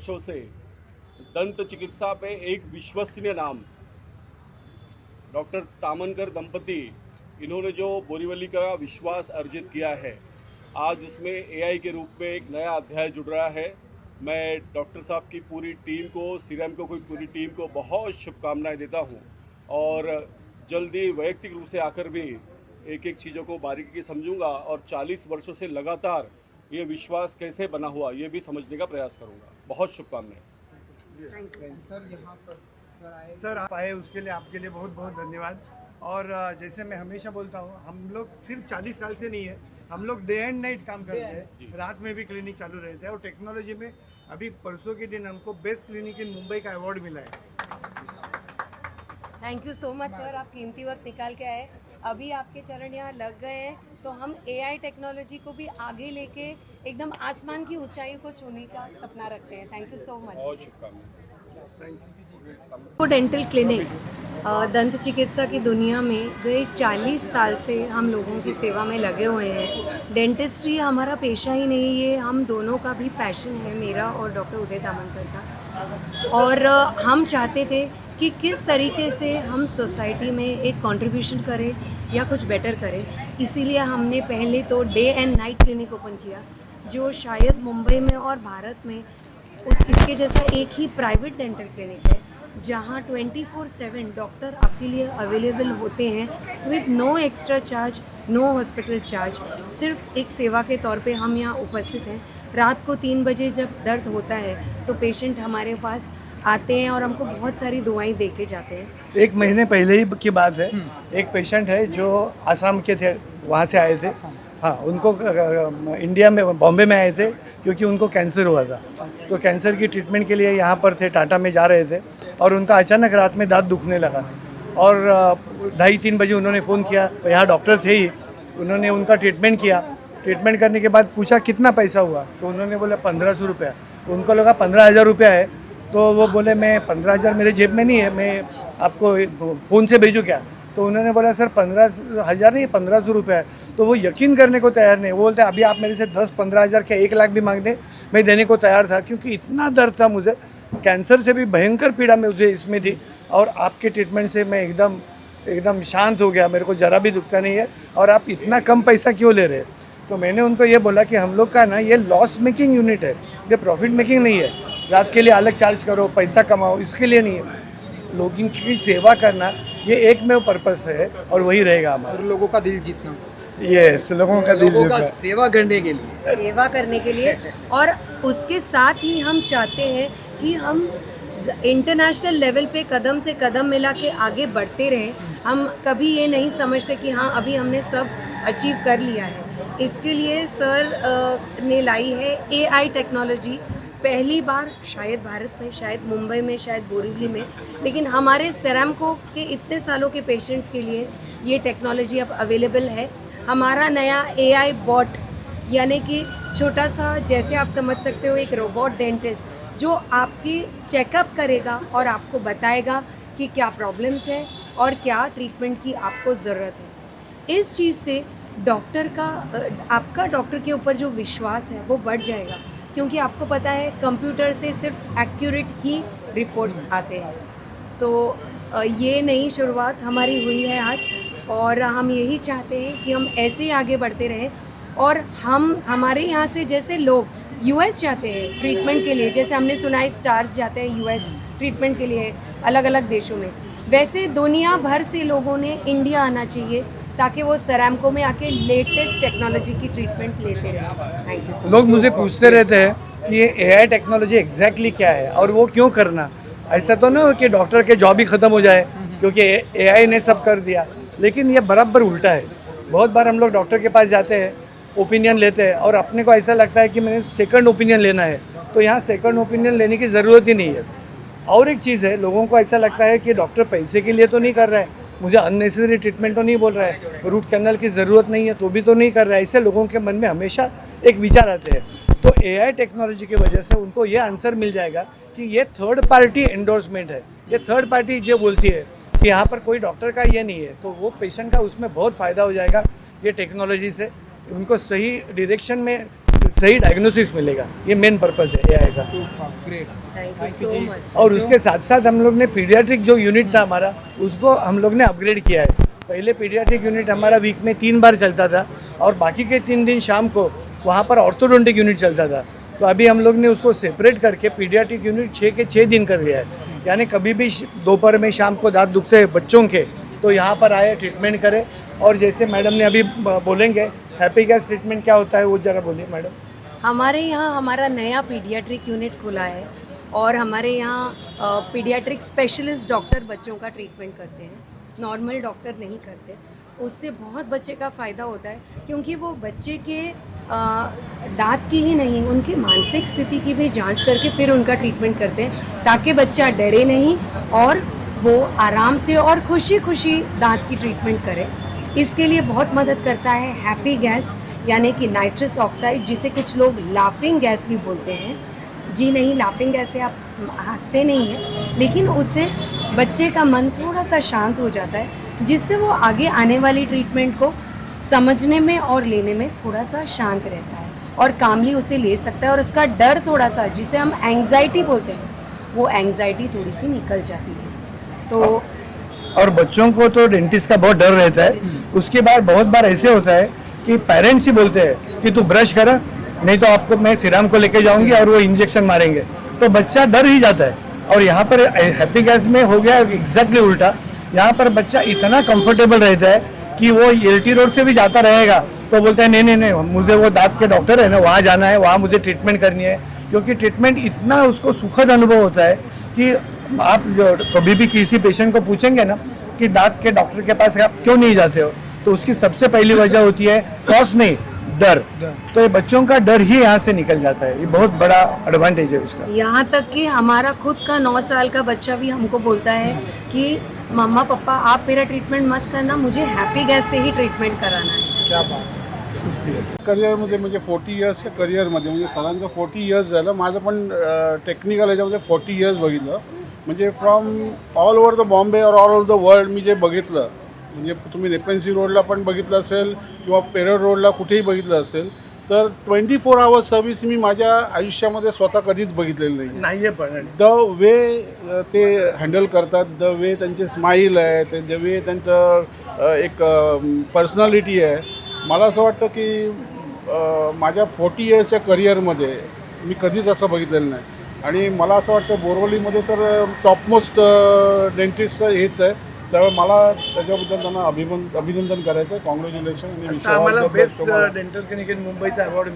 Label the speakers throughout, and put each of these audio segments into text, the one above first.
Speaker 1: वर्षों से दंत चिकित्सा पे एक विश्वसनीय नाम डॉक्टर तामनकर दंपति, इन्होंने जो बोरीवली का विश्वास अर्जित किया है, आज इसमें एआई के रूप में एक नया अध्याय जुड़ रहा है। मैं डॉक्टर साहब की पूरी टीम को, सीरमको की पूरी टीम को बहुत शुभकामनाएं देता हूं और जल्दी वैयक्तिक रूप से आकर भी एक एक चीज़ों को बारीकी से समझूंगा और 40 वर्षों से लगातार ये विश्वास कैसे बना हुआ ये भी समझने का प्रयास करूंगा। बहुत शुभकामनाएं।
Speaker 2: सर आप आए उसके लिए आपके लिए बहुत बहुत धन्यवाद। और जैसे मैं हमेशा बोलता हूँ, हम लोग सिर्फ 40 साल से नहीं है, हम लोग डे एंड नाइट काम करते हैं, रात में भी क्लिनिक चालू रहता है। और टेक्नोलॉजी में अभी परसों के दिन हमको बेस्ट क्लिनिक इन मुंबई का अवार्ड मिला है।
Speaker 3: Thank you so much sir, आप कीमती वक्त निकाल के आए। अभी आपके चरण यहाँ लग गए हैं तो हम एआई टेक्नोलॉजी को भी आगे लेके एकदम आसमान की ऊंचाई को छूने का सपना रखते हैं। Thank you so much.
Speaker 1: बहुत शुभकामनाएं।
Speaker 3: वो डेंटल क्लिनिक दंत चिकित्सा की दुनिया में गए 40 साल से हम लोगों की सेवा में लगे हुए हैं। डेंटिस्ट्री हमारा पेशा ही नहीं, ये हम दोनों का भी पैशन है, मेरा और डॉक्टर उदय तामनकर का। और हम चाहते थे कि किस तरीके से हम सोसाइटी में एक कंट्रीब्यूशन करें या कुछ बेटर करें, इसीलिए हमने पहले तो day and night clinic open किया, जो शायद मुंबई में और भारत में इसके जैसा एक ही प्राइवेट डेंटल क्लिनिक है, जहाँ 24/7 डॉक्टर आपके लिए अवेलेबल होते हैं with no extra charge, no hospital charge. सिर्फ एक सेवा के तौर पे हम यहाँ उपस्थित हैं। रात को 3 बजे जब दर्द होता है तो पेशेंट हमारे पास आते हैं और हमको बहुत सारी दुआएं दे के जाते हैं।
Speaker 2: 1 महीने पहले ही की बात है, एक पेशेंट है जो आसाम के थे, वहाँ से आए थे। हाँ, उनको इंडिया में बॉम्बे में आए थे क्योंकि उनको कैंसर हुआ था। तो कैंसर की ट्रीटमेंट के लिए यहाँ पर थे, टाटा में जा रहे थे और उनका अचानक रात में दांत दुखने लगा और 2:30-3 बजे उन्होंने फ़ोन किया। यहाँ डॉक्टर थे ही, उन्होंने उनका ट्रीटमेंट किया। ट्रीटमेंट करने के बाद पूछा कितना पैसा हुआ, तो उन्होंने बोला 1500 रुपया। उनको लगा 15,000 रुपया है, तो वो बोले मैं 15,000 मेरे जेब में नहीं है, मैं आपको फ़ोन से भेजूँ क्या? तो उन्होंने बोला सर 15,000 नहीं, 1500 रुपया है। तो वो यकीन करने को तैयार नहीं। वो बोलते अभी आप मेरे से 10-15,000 क्या 1 लाख भी मांग दें, मैं देने को तैयार था, क्योंकि इतना दर्द था मुझे। कैंसर से भी भयंकर पीड़ा मुझे इसमें थी और आपके ट्रीटमेंट से मैं एकदम शांत हो गया, मेरे को ज़रा भी दुखता नहीं है। और आप इतना कम पैसा क्यों ले रहे हैं? तो मैंने उनको ये बोला कि हम लोग का ना ये लॉस मेकिंग यूनिट है, ये प्रॉफिट मेकिंग नहीं है। रात के लिए अलग चार्ज करो, पैसा कमाओ, इसके लिए नहीं है। लोगों की सेवा करना ये एकमेव पर्पस है और वही रहेगा हमारा।
Speaker 4: और लोगों का दिल जीतना।
Speaker 2: यस, लोगों का दिल जीतना।
Speaker 4: सेवा करने के लिए
Speaker 3: और उसके साथ ही हम चाहते हैं कि हम इंटरनेशनल लेवल पे कदम से कदम मिला के आगे बढ़ते रहें। हम कभी ये नहीं समझते कि हाँ अभी हमने सब अचीव कर लिया है। इसके लिए सर ने लाई है एआई टेक्नोलॉजी, पहली बार शायद भारत में, शायद मुंबई में, शायद बोरीवली में, लेकिन हमारे सेरामको के इतने सालों के पेशेंट्स के लिए ये टेक्नोलॉजी अब अवेलेबल है। हमारा नया एआई बॉट, यानी कि छोटा सा, जैसे आप समझ सकते हो, एक रोबोट डेंटिस्ट जो आपकी चेकअप करेगा और आपको बताएगा कि क्या प्रॉब्लम्स हैं और क्या ट्रीटमेंट की आपको ज़रूरत है। इस चीज़ से डॉक्टर का, आपका डॉक्टर के ऊपर जो विश्वास है वो बढ़ जाएगा, क्योंकि आपको पता है कंप्यूटर से सिर्फ एक्यूरेट ही रिपोर्ट्स आते हैं। तो ये नई शुरुआत हमारी हुई है आज और हम यही चाहते हैं कि हम ऐसे ही आगे बढ़ते रहें। और हमारे यहाँ से जैसे लोग यूएस जाते हैं ट्रीटमेंट के लिए, जैसे हमने सुना है स्टार्स जाते हैं यूएस ट्रीटमेंट के लिए अलग अलग देशों में, वैसे दुनिया भर से लोगों ने इंडिया आना चाहिए ताकि वो सेरामको में आके लेटेस्ट टेक्नोलॉजी की ट्रीटमेंट लेते रहें। Thank you so much.
Speaker 2: लोग मुझे पूछते रहते हैं कि ये एआई टेक्नोलॉजी एग्जैक्टली क्या है और वो क्यों करना। ऐसा तो ना हो कि डॉक्टर के जॉब ही ख़त्म हो जाए क्योंकि एआई ने सब कर दिया, लेकिन ये बराबर उल्टा है। बहुत बार हम लोग डॉक्टर के पास जाते हैं, ओपिनियन लेते हैं और अपने को ऐसा लगता है कि मैंने सेकंड ओपिनियन लेना है, तो यहाँ सेकंड ओपिनियन लेने की ज़रूरत ही नहीं है। और एक चीज़ है, लोगों को ऐसा लगता है कि डॉक्टर पैसे के लिए तो नहीं कर रहा है, मुझे अननेसेसरी ट्रीटमेंट तो नहीं बोल रहा है, रूट कैनल की ज़रूरत नहीं है तो भी तो नहीं कर रहा है। ऐसे लोगों के मन में हमेशा एक विचार आते हैं। तो एआई टेक्नोलॉजी की वजह से उनको ये आंसर मिल जाएगा कि ये थर्ड पार्टी एंडोर्समेंट है, ये थर्ड पार्टी जो बोलती है कि यहाँ पर कोई डॉक्टर का ये नहीं है, तो वो पेशेंट का उसमें बहुत फ़ायदा हो जाएगा ये टेक्नोलॉजी से। उनको सही डायरेक्शन में सही डायग्नोसिस मिलेगा। ये मेन पर्पस है एआई का।
Speaker 4: Great.
Speaker 3: Thank you so much.
Speaker 2: और उसके साथ साथ हम लोग ने पीडियाट्रिक जो यूनिट था हमारा, उसको हम लोग ने अपग्रेड किया है। पहले पीडियाट्रिक यूनिट हमारा वीक में 3 बार चलता था और बाकी के 3 दिन शाम को वहाँ पर ऑर्थोडोंटिक यूनिट चलता था। तो अभी हम लोग ने उसको सेपरेट करके पीडियाट्रिक यूनिट 6 के 6 दिन कर दिया है। यानी कभी भी दोपहर में शाम को दांत दुखते हैं बच्चों के, तो यहाँ पर आए, ट्रीटमेंट करें। और जैसे मैडम ने अभी बोलेंगे हैप्पी गैस ट्रीटमेंट क्या होता है, वो जरा बोलिए मैडम।
Speaker 3: हमारे यहाँ हमारा नया पीडियाट्रिक यूनिट खुला है और हमारे यहाँ पीडियाट्रिक स्पेशलिस्ट डॉक्टर बच्चों का ट्रीटमेंट करते हैं, नॉर्मल डॉक्टर नहीं करते। उससे बहुत बच्चे का फ़ायदा होता है, क्योंकि वो बच्चे के दांत की ही नहीं, उनकी मानसिक स्थिति की भी जांच करके फिर उनका ट्रीटमेंट करते हैं, ताकि बच्चा डरे नहीं और वो आराम से और खुशी खुशी दांत की ट्रीटमेंट करे। इसके लिए बहुत मदद करता है हैप्पी गैस, यानी कि नाइट्रस ऑक्साइड, जिसे कुछ लोग लाफिंग गैस भी बोलते हैं। जी नहीं, लाफिंग गैस से आप हंसते नहीं हैं, लेकिन उससे बच्चे का मन थोड़ा सा शांत हो जाता है, जिससे वो आगे आने वाली ट्रीटमेंट को समझने में और लेने में थोड़ा सा शांत रहता है और कामली उसे ले सकता है। और उसका डर थोड़ा सा, जिसे हम एंग्जाइटी बोलते हैं, वो एंग्जाइटी थोड़ी सी निकल जाती है। तो
Speaker 2: और बच्चों को तो डेंटिस्ट का बहुत डर रहता है। उसके बाद बहुत बार ऐसे होता है कि पेरेंट्स ही बोलते हैं कि तू ब्रश कर, नहीं तो आपको मैं सिराम को लेके जाऊंगी और वो इंजेक्शन मारेंगे, तो बच्चा डर ही जाता है। और यहाँ पर हैप्पी गैस में हो गया एग्जैक्टली उल्टा। यहाँ पर बच्चा इतना कंफर्टेबल रहता है कि वो एलटी रोड से भी जाता रहेगा तो बोलता है नहीं, मुझे वो दांत के डॉक्टर है ना, वहाँ जाना है, वहाँ मुझे ट्रीटमेंट करनी है। क्योंकि ट्रीटमेंट इतना उसको सुखद अनुभव होता है कि आप जो कभी भी किसी पेशेंट को पूछेंगे ना कि दांत के डॉक्टर के पास आप क्यों नहीं जाते हो, तो उसकी सबसे पहली वजह होती है कॉस्ट नहीं, डर। तो ये बच्चों का डर ही यहाँ से निकल जाता है। ये बहुत बड़ा एडवांटेज है उसका।
Speaker 3: यहाँ तक कि हमारा खुद का 9 साल का बच्चा भी हमको बोलता है कि मम्मा पापा आप मेरा ट्रीटमेंट मत करना, मुझे हैप्पी गैस से ही ट्रीटमेंट कराना है।
Speaker 2: क्या बात।
Speaker 5: करिअरमध्ये म्हणजे 40 इयर्सच्या करिअरमध्ये म्हणजे सगळ्यांचं 40 इयर्स झालं, माझं पण टेक्निकल याच्यामध्ये 40 इयर्स बघितलं. म्हणजे from all over the Bombay और ऑल ओव्हर द वर्ल्ड मी जे बघितलं, म्हणजे तुम्ही नेपन्सी रोडला पण बघितलं असेल किंवा पेरळ रोडला कुठेही बघितलं असेल, तर 24 आवर्स सर्व्हिस मी माझ्या आयुष्यामध्ये स्वतः कधीच बघितलेलं नाही.
Speaker 2: आहे पण
Speaker 5: द वे ते हँडल करतात, द वे त्यांचे स्माईल आहे, ते द वे त्यांचं एक पर्सनॅलिटी आहे, मला असं वाटतं की माझ्या 40 इयर्सच्या करिअरमध्ये मी कधीच असं बघितलेलं नाही. आणि मला असं वाटतं बोरवलीमध्ये तर टॉपमोस्ट डेंटिस्ट हेच आहे. त्यामुळे मला त्याच्याबद्दल त्यांना अभिनंदन करायचं आहे. कॉंग्रॅच्युलेशन.
Speaker 2: आम्हाला बेस्ट डेंटल क्लिनिक इन मुंबईचा अवॉर्ड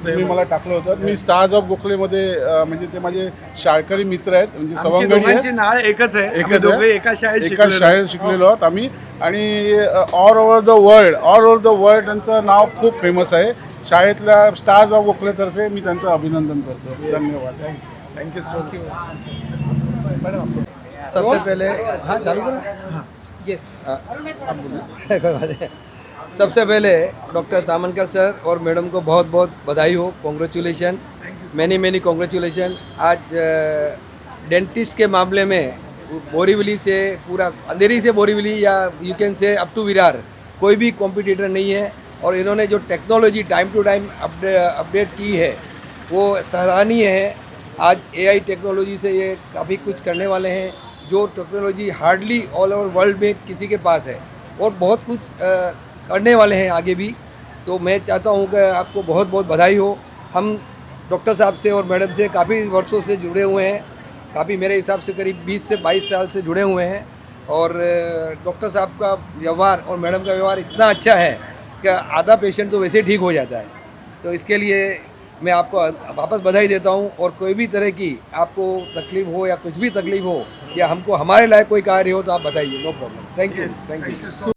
Speaker 5: तुम्ही मला टाकलं होतं. मी स्टार्स ऑफ गोखलेमध्ये म्हणजे ते माझे शाळकरी मित्र आहेत, म्हणजे सवंगडी आहेत.
Speaker 2: नाळ एकच आहे,
Speaker 5: एकच आहे.
Speaker 2: एका
Speaker 5: एका शाळेत शिकलेलो आहोत आम्ही. आणि ऑल ओव्हर द वर्ल्ड त्यांचं नाव खूप फेमस आहे. शाळेतल्या स्टार्स ऑफ गोखलेतर्फे मी त्यांचं अभिनंदन करतो. धन्यवाद.
Speaker 2: Thank you so much.
Speaker 4: सबसे पहले हाँ चालू करो। यस आप बोलिए। कोई बात नहीं। सबसे पहले डॉक्टर तामनकर सर और मैडम को बहुत बहुत बधाई हो, कॉन्ग्रेचुलेशन, मैनी कॉन्ग्रेचुलेशन। आज डेंटिस्ट के मामले में बोरीवली से पूरा अंधेरी से बोरीवली या you can say up to Virar कोई भी कॉम्पिटिटर नहीं है। और इन्होंने जो technology time to time update की है वो सराहनीय है। आज एआई टेक्नोलॉजी से ये काफ़ी कुछ करने वाले हैं, जो technology hardly all over world में किसी के पास है, और बहुत कुछ करने वाले हैं आगे भी। तो मैं चाहता हूँ कि आपको बहुत बहुत बधाई हो। हम डॉक्टर साहब से और मैडम से काफ़ी वर्षों से जुड़े हुए हैं, काफ़ी मेरे हिसाब से करीब 20 से 22 साल से जुड़े हुए हैं। और डॉक्टर साहब का व्यवहार और मैडम का व्यवहार इतना अच्छा है कि आधा पेशेंट तो वैसे ठीक हो जाता है। तो इसके लिए मैं आपको वापस बधाई देता हूँ। और कोई भी तरह की आपको तकलीफ़ हो या कुछ भी तकलीफ़ हो या हमको हमारे लायक कोई कार्य हो तो आप बताइए, नो प्रॉब्लम। Thank you.